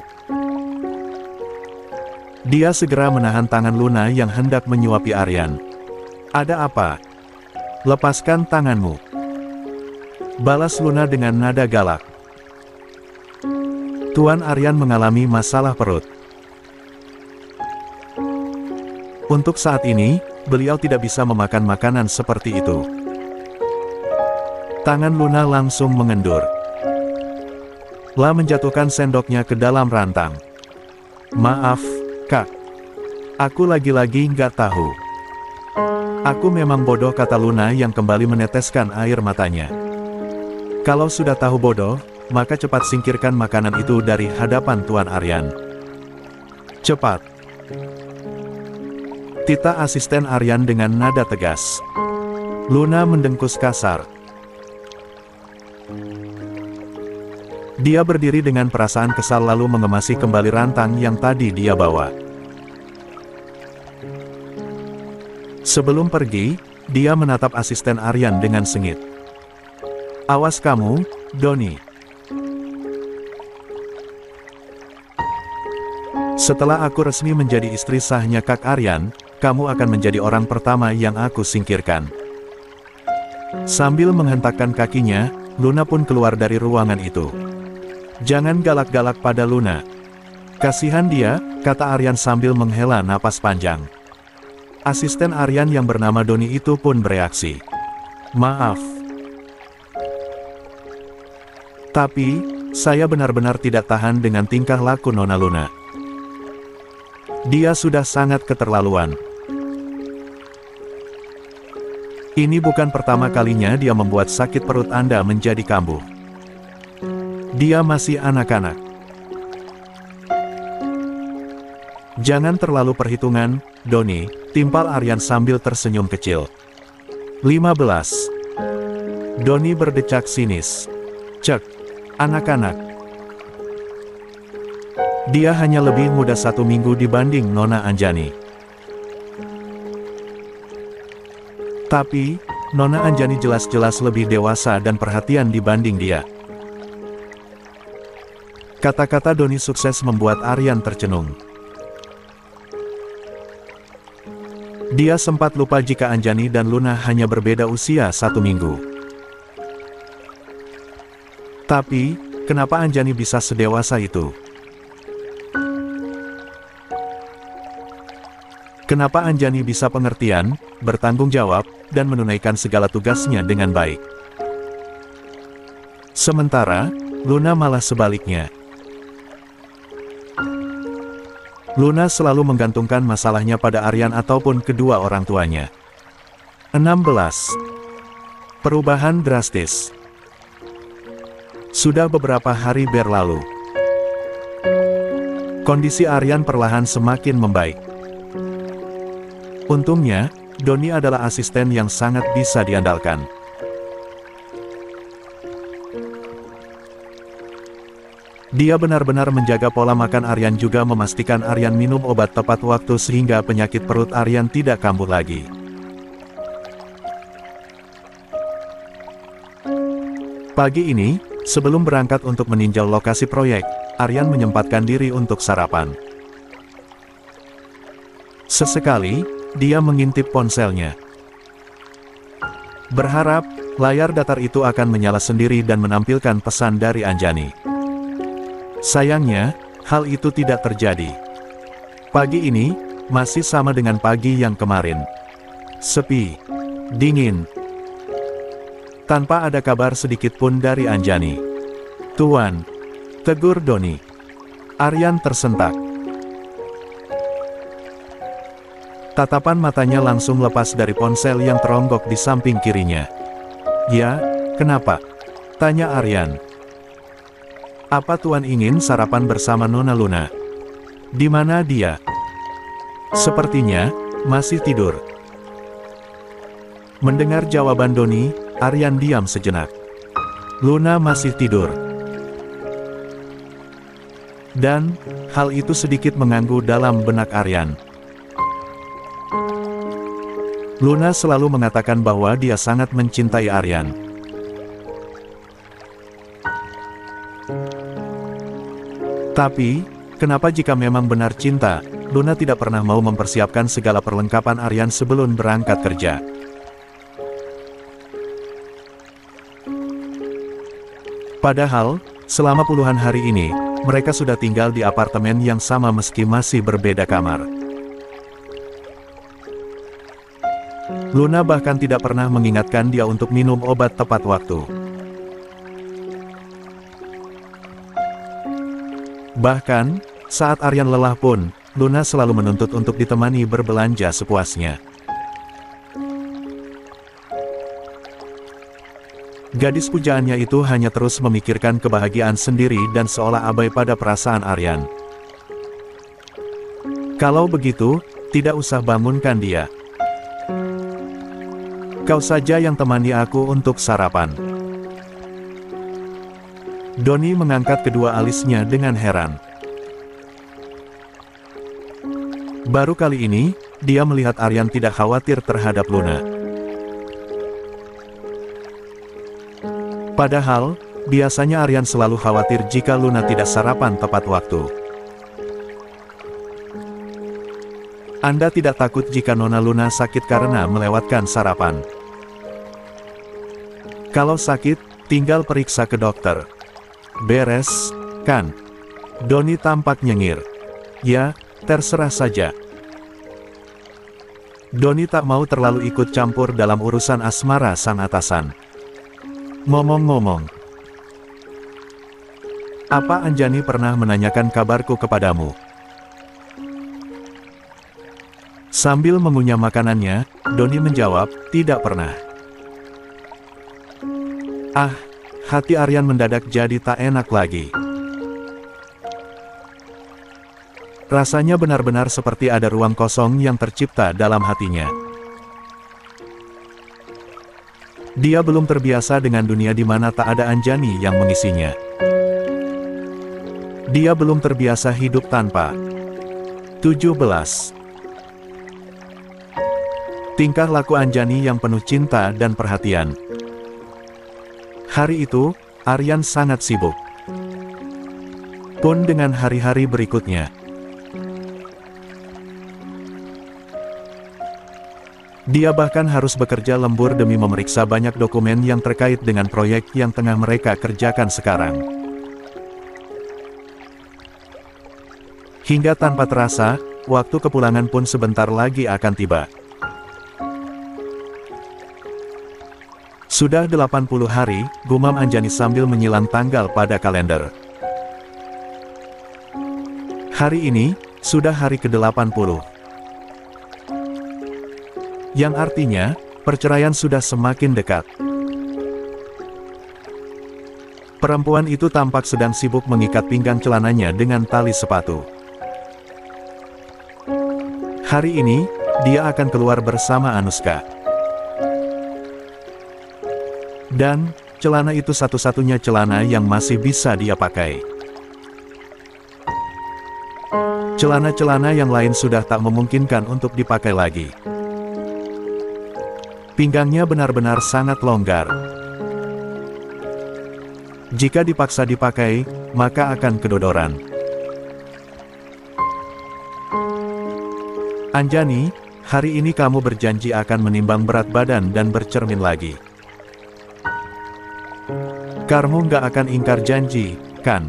Dia segera menahan tangan Luna yang hendak menyuapi Aryan. "Ada apa? Lepaskan tanganmu," balas Luna dengan nada galak. Tuan Aryan mengalami masalah perut. Untuk saat ini, beliau tidak bisa memakan makanan seperti itu. Tangan Luna langsung mengendur. La menjatuhkan sendoknya ke dalam rantang. "Maaf, Kak. Aku lagi-lagi nggak tahu." "Aku memang bodoh," kata Luna yang kembali meneteskan air matanya. "Kalau sudah tahu bodoh, maka cepat singkirkan makanan itu dari hadapan Tuan Aryan. Cepat!" titah asisten Aryan dengan nada tegas. Luna mendengkus kasar. Dia berdiri dengan perasaan kesal lalu mengemasi kembali rantang yang tadi dia bawa. Sebelum pergi, dia menatap asisten Aryan dengan sengit. "Awas kamu, Doni. Setelah aku resmi menjadi istri sahnya Kak Aryan, kamu akan menjadi orang pertama yang aku singkirkan." Sambil menghentakkan kakinya, Luna pun keluar dari ruangan itu. "Jangan galak-galak pada Luna. Kasihan dia," kata Aryan sambil menghela napas panjang. Asisten Aryan yang bernama Doni itu pun bereaksi. "Maaf. Tapi, saya benar-benar tidak tahan dengan tingkah laku Nona Luna. Dia sudah sangat keterlaluan. Ini bukan pertama kalinya dia membuat sakit perut Anda menjadi kambuh. Dia masih anak-anak. Jangan terlalu perhitungan, Doni," timpal Aryan sambil tersenyum kecil. 15. Doni berdecak sinis. "Cek, anak-anak. Dia hanya lebih muda 1 minggu dibanding Nona Anjani. Tapi, Nona Anjani jelas-jelas lebih dewasa dan perhatian dibanding dia." Kata-kata Doni sukses membuat Aryan tercenung. Dia sempat lupa jika Anjani dan Luna hanya berbeda usia 1 minggu. Tapi, kenapa Anjani bisa sedewasa itu? Kenapa Anjani bisa pengertian, bertanggung jawab, dan menunaikan segala tugasnya dengan baik? Sementara, Luna malah sebaliknya. Luna selalu menggantungkan masalahnya pada Aryan ataupun kedua orang tuanya. 16. Perubahan drastis. Sudah beberapa hari berlalu. Kondisi Aryan perlahan semakin membaik. Untungnya, Doni adalah asisten yang sangat bisa diandalkan. Dia benar-benar menjaga pola makan Aryan, juga memastikan Aryan minum obat tepat waktu sehingga penyakit perut Aryan tidak kambuh lagi. Pagi ini, sebelum berangkat untuk meninjau lokasi proyek, Aryan menyempatkan diri untuk sarapan. Sesekali, dia mengintip ponselnya. Berharap, layar datar itu akan menyala sendiri dan menampilkan pesan dari Anjani. Sayangnya, hal itu tidak terjadi. Pagi ini, masih sama dengan pagi yang kemarin. Sepi, dingin. Tanpa ada kabar sedikit pun dari Anjani. "Tuan," tegur Doni. Aryan tersentak. Tatapan matanya langsung lepas dari ponsel yang teronggok di samping kirinya. "Ya, kenapa?" tanya Aryan. "Apa Tuan ingin sarapan bersama Nona Luna? Di mana dia?" Sepertinya, masih tidur. Mendengar jawaban Doni, Aryan diam sejenak. Luna masih tidur. Dan, hal itu sedikit mengganggu dalam benak Aryan. Luna selalu mengatakan bahwa dia sangat mencintai Aryan. Tapi, kenapa jika memang benar cinta, Luna tidak pernah mau mempersiapkan segala perlengkapan Aryan sebelum berangkat kerja? Padahal, selama puluhan hari ini, mereka sudah tinggal di apartemen yang sama meski masih berbeda kamar. Luna bahkan tidak pernah mengingatkan dia untuk minum obat tepat waktu. Bahkan, saat Aryan lelah pun, Luna selalu menuntut untuk ditemani berbelanja sepuasnya. Gadis pujaannya itu hanya terus memikirkan kebahagiaan sendiri dan seolah abai pada perasaan Aryan. Kalau begitu, tidak usah bangunkan dia. Kau saja yang temani aku untuk sarapan. Doni mengangkat kedua alisnya dengan heran. Baru kali ini, dia melihat Aryan tidak khawatir terhadap Luna. Padahal, biasanya Aryan selalu khawatir jika Luna tidak sarapan tepat waktu. Anda tidak takut jika Nona Luna sakit karena melewatkan sarapan? Kalau sakit, tinggal periksa ke dokter. Beres, kan? Doni tampak nyengir. Ya, terserah saja. Doni tak mau terlalu ikut campur dalam urusan asmara sang atasan. Ngomong-ngomong, apa Anjani pernah menanyakan kabarku kepadamu? Sambil mengunyah makanannya, Doni menjawab, tidak pernah. Ah, hati Aryan mendadak jadi tak enak lagi. Rasanya benar-benar seperti ada ruang kosong yang tercipta dalam hatinya. Dia belum terbiasa dengan dunia di mana tak ada Anjani yang mengisinya. Dia belum terbiasa hidup tanpa 17. Tingkah laku Anjani yang penuh cinta dan perhatian. Hari itu, Aryan sangat sibuk. Pun dengan hari-hari berikutnya. Dia bahkan harus bekerja lembur demi memeriksa banyak dokumen yang terkait dengan proyek yang tengah mereka kerjakan sekarang. Hingga tanpa terasa, waktu kepulangan pun sebentar lagi akan tiba. Sudah 80 hari, gumam Anjani sambil menyilang tanggal pada kalender. Hari ini, sudah hari ke-80. Yang artinya, perceraian sudah semakin dekat. Perempuan itu tampak sedang sibuk mengikat pinggang celananya dengan tali sepatu. Hari ini, dia akan keluar bersama Anushka. Dan, celana itu satu-satunya celana yang masih bisa dia pakai. Celana-celana yang lain sudah tak memungkinkan untuk dipakai lagi. Pinggangnya benar-benar sangat longgar. Jika dipaksa dipakai, maka akan kedodoran. Anjani, hari ini kamu berjanji akan menimbang berat badan dan bercermin lagi. Kamu nggak akan ingkar janji, kan?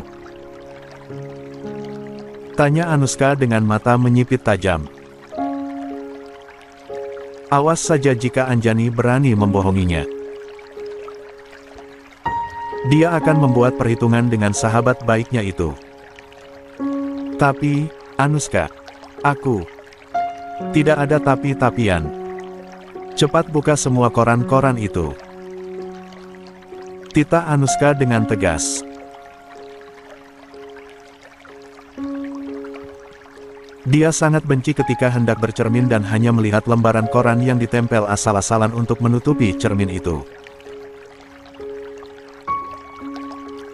Tanya Anushka dengan mata menyipit tajam. Awas saja jika Anjani berani membohonginya. Dia akan membuat perhitungan dengan sahabat baiknya itu. Tapi, Anushka, aku tidak ada tapi-tapian. Cepat buka semua koran-koran itu. Tita Anushka dengan tegas. Dia sangat benci ketika hendak bercermin dan hanya melihat lembaran koran yang ditempel asal-asalan untuk menutupi cermin itu.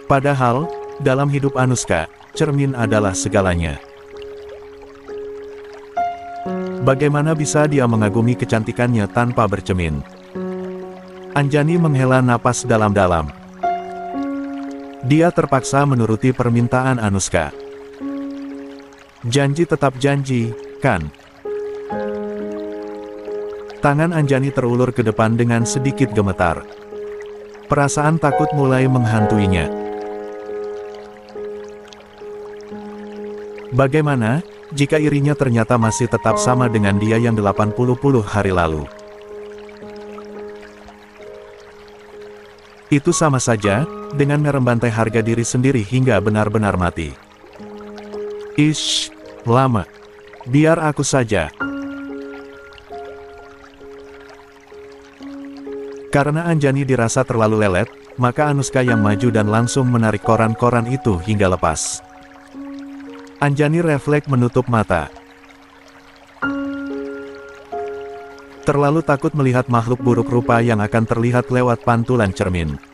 Padahal, dalam hidup Anushka, cermin adalah segalanya. Bagaimana bisa dia mengagumi kecantikannya tanpa bercermin? Anjani menghela napas dalam-dalam. Dia terpaksa menuruti permintaan Anushka. Janji tetap janji, kan? Tangan Anjani terulur ke depan dengan sedikit gemetar. Perasaan takut mulai menghantuinya. Bagaimana, jika irinya ternyata masih tetap sama dengan dia yang 80 hari lalu? Itu sama saja, dengan merembantai harga diri sendiri hingga benar-benar mati. Ish, lama. Biar aku saja. Karena Anjani dirasa terlalu lelet, maka Anushka yang maju dan langsung menarik koran-koran itu hingga lepas. Anjani refleks menutup mata. Terlalu takut melihat makhluk buruk rupa yang akan terlihat lewat pantulan cermin.